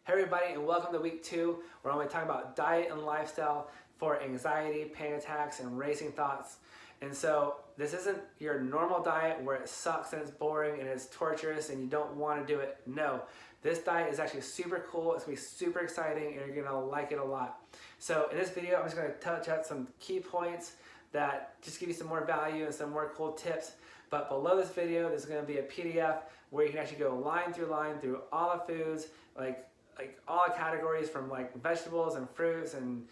Hey everybody, and welcome to week 2, where I'm going to talk about diet and lifestyle for anxiety, panic attacks, and racing thoughts. And so this isn't your normal diet where it sucks and it's boring and it's torturous and you don't want to do it. No, this diet is actually super cool. It's going to be super exciting and you're going to like it a lot. So in this video, I'm just going to touch on some key points that just give you some more value and some more cool tips. But below this video, there's going to be a PDF where you can actually go line through all the foods, like all the categories, from like vegetables and fruits and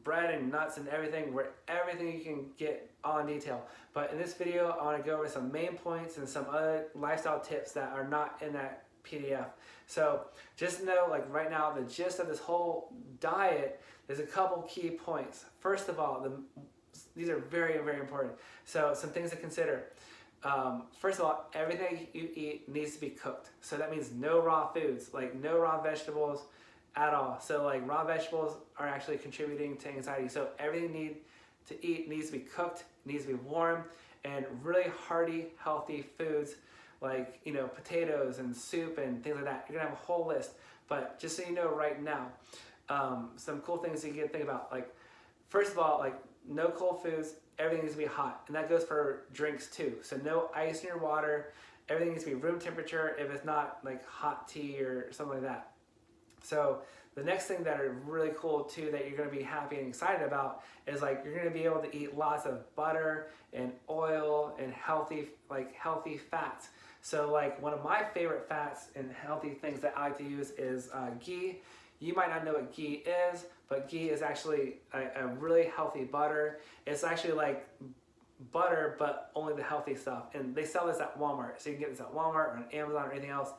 bread and nuts and everything, where everything you can get all in detail. But in this video, I want to go over some main points and some other lifestyle tips that are not in that PDF. So just know, like right now, the gist of this whole diet, there's a couple key points. First of all, these are very, very important. So some things to consider. First of all, everything you eat needs to be cooked. So that means no raw foods, like no raw vegetables at all. So like raw vegetables are actually contributing to anxiety. So everything you need to eat needs to be cooked, needs to be warm, and really hearty, healthy foods like, potatoes and soup and things like that. You're gonna have a whole list. But just so you know right now, some cool things you can think about. Like, first of all, like no cold foods. Everything needs to be hot, and that goes for drinks too. So no ice in your water. Everything needs to be room temperature if it's not like hot tea or something like that. So the next thing that are really cool too that you're going to be happy and excited about is like you're going to be able to eat lots of butter and oil and healthy fats. So like one of my favorite fats and healthy things that I like to use is ghee. You might not know what ghee is, but ghee is actually a really healthy butter. It's actually like butter, but only the healthy stuff. And they sell this at Walmart. So you can get this at Walmart or on Amazon or anything else.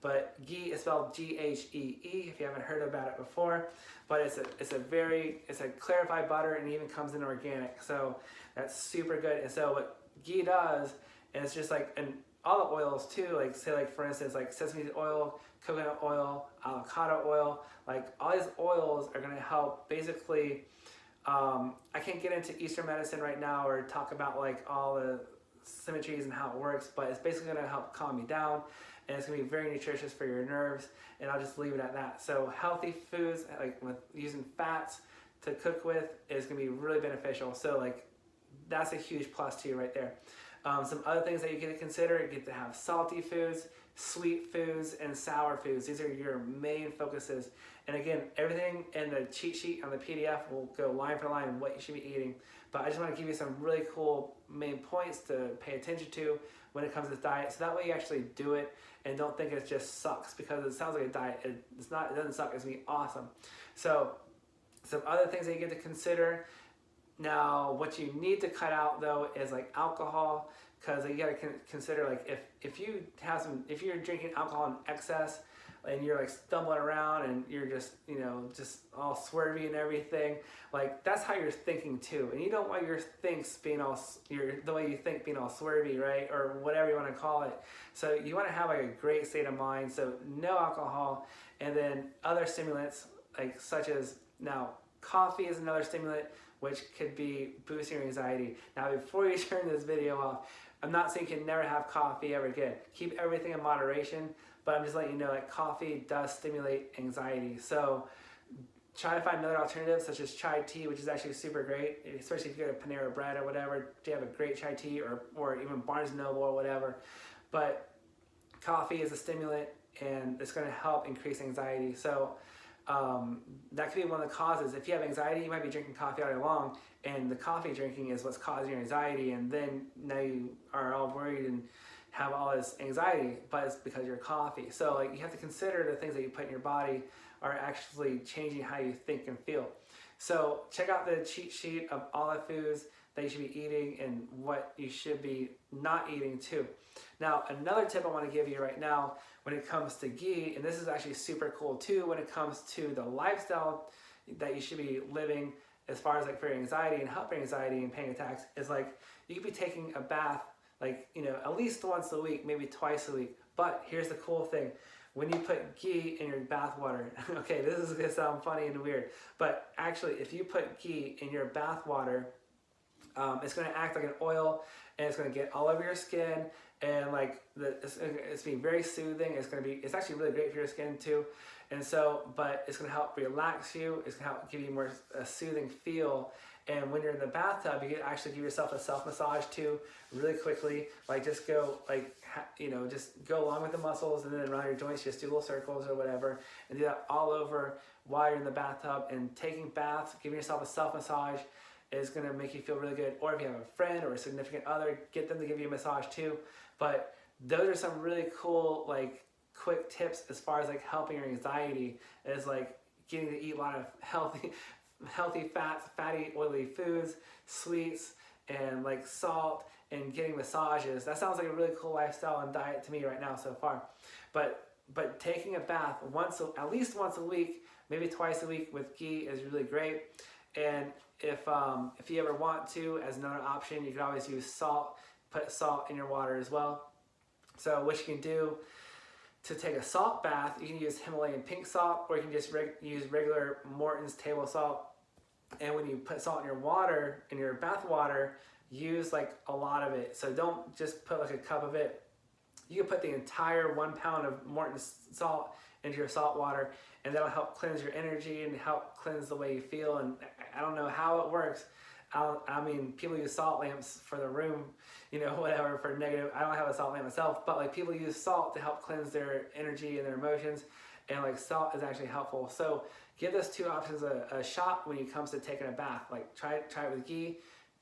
But ghee is spelled G-H-E-E if you haven't heard about it before. But it's a clarified butter, and it even comes in organic. So that's super good. And so what ghee does, and it's just like, and all the oils too, like say like for instance, like sesame oil, coconut oil, avocado oil, like all these oils are gonna help basically, I can't get into Eastern medicine right now or talk about like all the symmetries and how it works, but it's basically gonna help calm you down, and it's gonna be very nutritious for your nerves, and I'll just leave it at that. So healthy foods, like with using fats to cook with, is gonna be really beneficial. So like that's a huge plus to you right there. Some other things that you get to consider, you get to have salty foods, sweet foods, and sour foods. These are your main focuses. And again, everything in the cheat sheet on the PDF will go line for line what you should be eating. But I just want to give you some really cool main points to pay attention to when it comes to this diet. So that way you actually do it and don't think it just sucks, because it sounds like a diet. It's not, it doesn't suck, it's going to be awesome. So some other things that you get to consider. Now, what you need to cut out though is like alcohol, because you got to consider like if you're drinking alcohol in excess and you're like stumbling around and you're just just all swervy and everything, like that's how you're thinking too, and you don't want your thinks being all the way you think being all swervy, right, or whatever you want to call it. So you want to have like a great state of mind. So no alcohol, and then other stimulants like such as, now coffee is another stimulant which could be boosting your anxiety. Now, before you turn this video off, I'm not saying you can never have coffee ever again. Keep everything in moderation, but I'm just letting you know that coffee does stimulate anxiety. So try to find another alternative, such as chai tea, which is actually super great, especially if you go to Panera Bread or whatever. They have a great chai tea, or even Barnes & Noble or whatever. But coffee is a stimulant, and it's going to help increase anxiety. So that could be one of the causes. If you have anxiety, you might be drinking coffee all day long, and the coffee drinking is what's causing your anxiety, and then now you are all worried and have all this anxiety, but it's because of your coffee. So like you have to consider the things that you put in your body are actually changing how you think and feel. So check out the cheat sheet of all the foods that you should be eating and what you should be not eating too. Now, another tip I want to give you right now when it comes to ghee, and this is actually super cool too when it comes to the lifestyle that you should be living as far as like for your anxiety and helping anxiety and panic attacks, is like you could be taking a bath like, at least once a week, maybe twice a week. But here's the cool thing. When you put ghee in your bath water, okay, this is gonna sound funny and weird, but actually if you put ghee in your bath water, it's going to act like an oil, and it's going to get all over your skin, and like it's being very soothing. It's actually really great for your skin too, and so but it's gonna help relax you. It's gonna help give you more a soothing feel. And when you're in the bathtub, you can actually give yourself a self massage too, really quickly. Like just go just go along with the muscles, and then around your joints, just do little circles or whatever, and do that all over while you're in the bathtub. And taking baths, giving yourself a self massage is gonna make you feel really good. Or if you have a friend or a significant other, get them to give you a massage too. But those are some really cool like quick tips as far as like helping your anxiety, is like getting to eat a lot of healthy fats, fatty, oily foods, sweets, and like salt, and getting massages. That sounds like a really cool lifestyle and diet to me right now so far. But taking a bath at least once a week, maybe twice a week with ghee is really great. And if you ever want to, as another option, you can always use salt. Put salt in your water as well. So what you can do to take a salt bath, you can use Himalayan pink salt, or you can just use regular Morton's table salt. And when you put salt in your water, in your bath water, use like a lot of it. So don't just put like a cup of it. You can put the entire 1 pound of Morton's salt into your salt water, and that'll help cleanse your energy and help cleanse the way you feel. And I don't know how it works. I mean, people use salt lamps for the room, whatever, for negative. I don't have a salt lamp myself, but like people use salt to help cleanse their energy and their emotions, and like salt is actually helpful. So give those two options a shot when it comes to taking a bath. Like try it with ghee,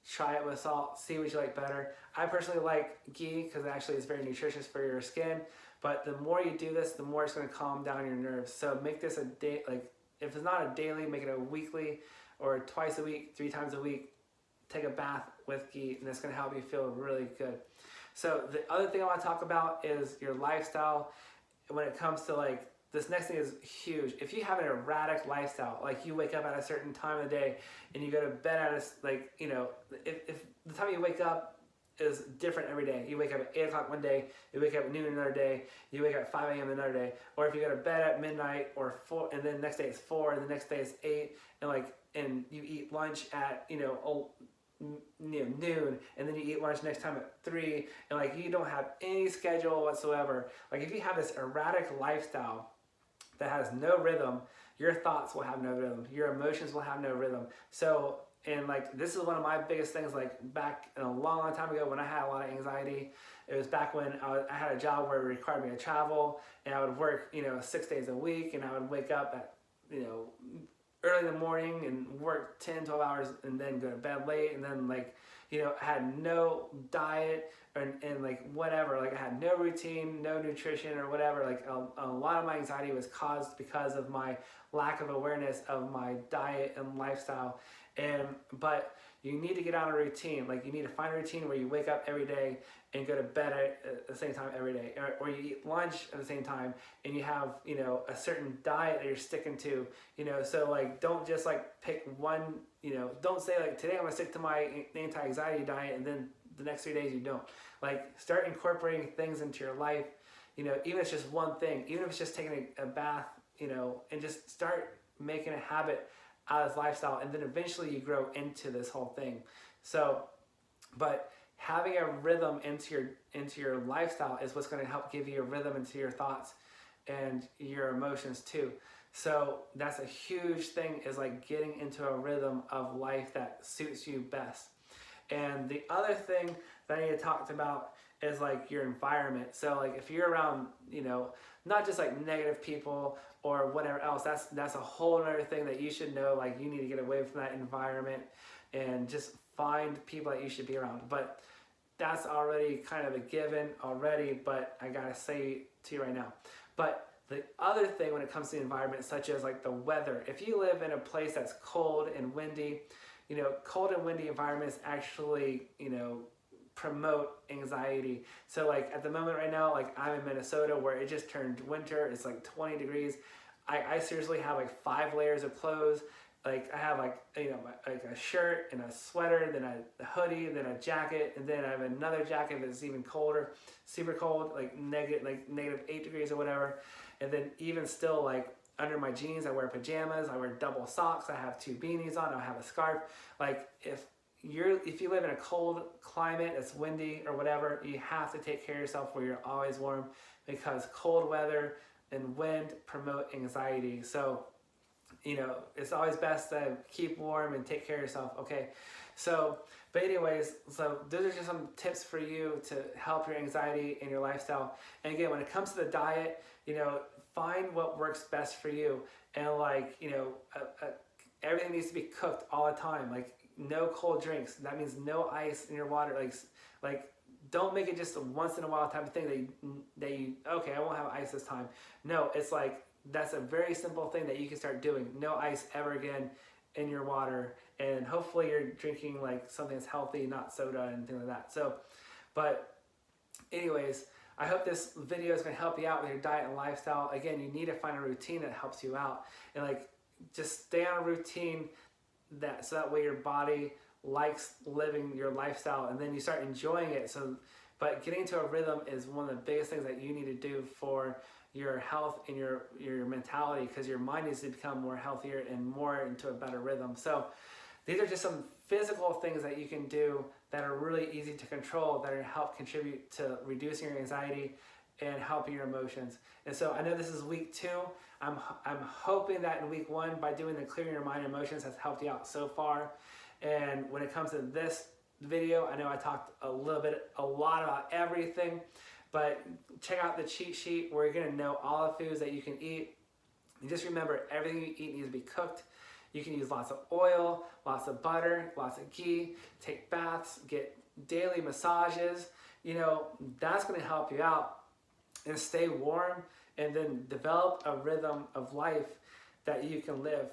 try it with salt, see what you like better. I personally like ghee because it actually is very nutritious for your skin. But the more you do this, the more it's going to calm down your nerves. So make this a day, like if it's not a daily, make it a weekly or twice a week, 3 times a week. Take a bath with ghee, and it's going to help you feel really good. So the other thing I want to talk about is your lifestyle. When it comes to like, this next thing is huge. If you have an erratic lifestyle, like you wake up at a certain time of the day and you go to bed at if the time you wake up is different every day. You wake up at 8 o'clock one day, you wake up at noon another day, you wake up at 5 a.m. another day. Or if you go to bed at midnight or 4, and then the next day it's 4, and the next day it's 8, and you eat lunch at noon, and then you eat lunch next time at 3, and like you don't have any schedule whatsoever. Like if you have this erratic lifestyle that has no rhythm, your thoughts will have no rhythm, your emotions will have no rhythm. So, and like this is one of my biggest things, like back in a long time ago when I had a lot of anxiety. It was back when I had a job where it required me to travel, and I would work 6 days a week, and I would wake up at early in the morning and work 10, 12 hours, and then go to bed late, and then I had no diet and like whatever, like I had no routine, no nutrition or whatever. Like a lot of my anxiety was caused because of my lack of awareness of my diet and lifestyle. But you need to get on a routine. Like you need to find a routine where you wake up every day and go to bed at the same time every day, or you eat lunch at the same time, and you have a certain diet that you're sticking to. So like don't just like pick one. Don't say like today I'm gonna stick to my anti-anxiety diet, and then the next 3 days you don't. Like start incorporating things into your life. Even if it's just one thing, even if it's just taking a bath, and just start making a habit out of this lifestyle, and then eventually you grow into this whole thing. So, but having a rhythm into your lifestyle is what's going to help give you a rhythm into your thoughts and your emotions too. So that's a huge thing, is like getting into a rhythm of life that suits you best. And the other thing that I need to talk about is like your environment. So like if you're around, not just like negative people or whatever else, that's a whole other thing that you should know. Like you need to get away from that environment and just find people that you should be around. But that's already kind of a given already, but I gotta say to you right now. But the other thing when it comes to the environment, such as like the weather, if you live in a place that's cold and windy, cold and windy environments actually, promote anxiety. So like at the moment right now, like I'm in Minnesota where it just turned winter. It's like 20 degrees. I seriously have like 5 layers of clothes. Like I have like a shirt and a sweater, then a hoodie, then a jacket, and then I have another jacket that's even colder, super cold, like negative 8 degrees or whatever. And then even still, like under my jeans, I wear pajamas, I wear double socks, I have 2 beanies on, I have a scarf. Like if if you live in a cold climate, it's windy or whatever, you have to take care of yourself where you're always warm, because cold weather and wind promote anxiety. So, it's always best to keep warm and take care of yourself. Okay. So, but anyways, so those are just some tips for you to help your anxiety and your lifestyle. And again, when it comes to the diet, find what works best for you. And everything needs to be cooked all the time. Like, no cold drinks. That means no ice in your water. Like don't make it just a once in a while type of thing okay, I won't have ice this time. No, it's like, that's a very simple thing that you can start doing. No ice ever again in your water. And hopefully you're drinking like something that's healthy, not soda and things like that. So, but anyways, I hope this video is going to help you out with your diet and lifestyle. Again, you need to find a routine that helps you out, and just stay on a routine so that way your body likes living your lifestyle, and then you start enjoying it. So, but getting into a rhythm is one of the biggest things that you need to do for your health and your mentality, because your mind needs to become more healthier and more into a better rhythm. So these are just some physical things that you can do that are really easy to control, that are help contribute to reducing your anxiety and helping your emotions. And so I know this is week 2. I'm hoping that in week 1, by doing the clearing your mind and emotions, has helped you out so far. And when it comes to this video, I know I talked a lot about everything, but check out the cheat sheet where you're gonna know all the foods that you can eat. And just remember, everything you eat needs to be cooked. You can use lots of oil, lots of butter, lots of ghee, take baths, get daily massages. That's gonna help you out, and stay warm, and then develop a rhythm of life that you can live.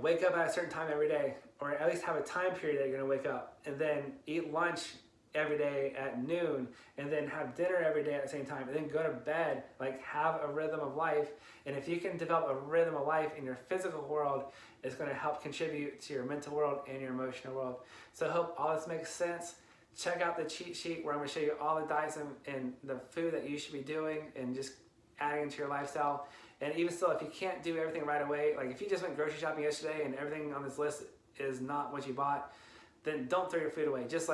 Wake up at a certain time every day, or at least have a time period that you're gonna wake up, and then eat lunch every day at noon, and then have dinner every day at the same time, and then go to bed. Have a rhythm of life. And if you can develop a rhythm of life in your physical world, it's going to help contribute to your mental world and your emotional world. So I hope all this makes sense. Check out the cheat sheet where I'm going to show you all the diets and the food that you should be doing and just adding into your lifestyle. And even still, if you can't do everything right away, like if you just went grocery shopping yesterday and everything on this list is not what you bought, then don't throw your food away. Just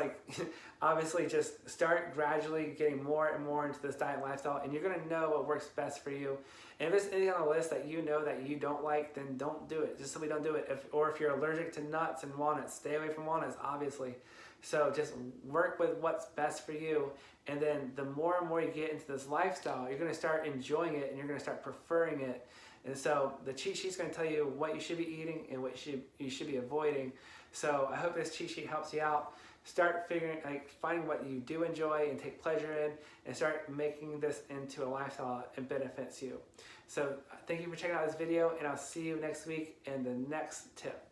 obviously just start gradually getting more and more into this diet and lifestyle, and you're gonna know what works best for you. And if there's anything on the list that you know that you don't like, then don't do it. Just simply don't do it. If you're allergic to nuts and walnuts, stay away from walnuts, obviously. So just work with what's best for you. And then the more and more you get into this lifestyle, you're gonna start enjoying it and you're gonna start preferring it. And so the cheat sheet's gonna tell you what you should be eating and what you should be avoiding. So I hope this cheat sheet helps you out. Start finding what you do enjoy and take pleasure in, and start making this into a lifestyle that benefits you. So thank you for checking out this video, and I'll see you next week in the next tip.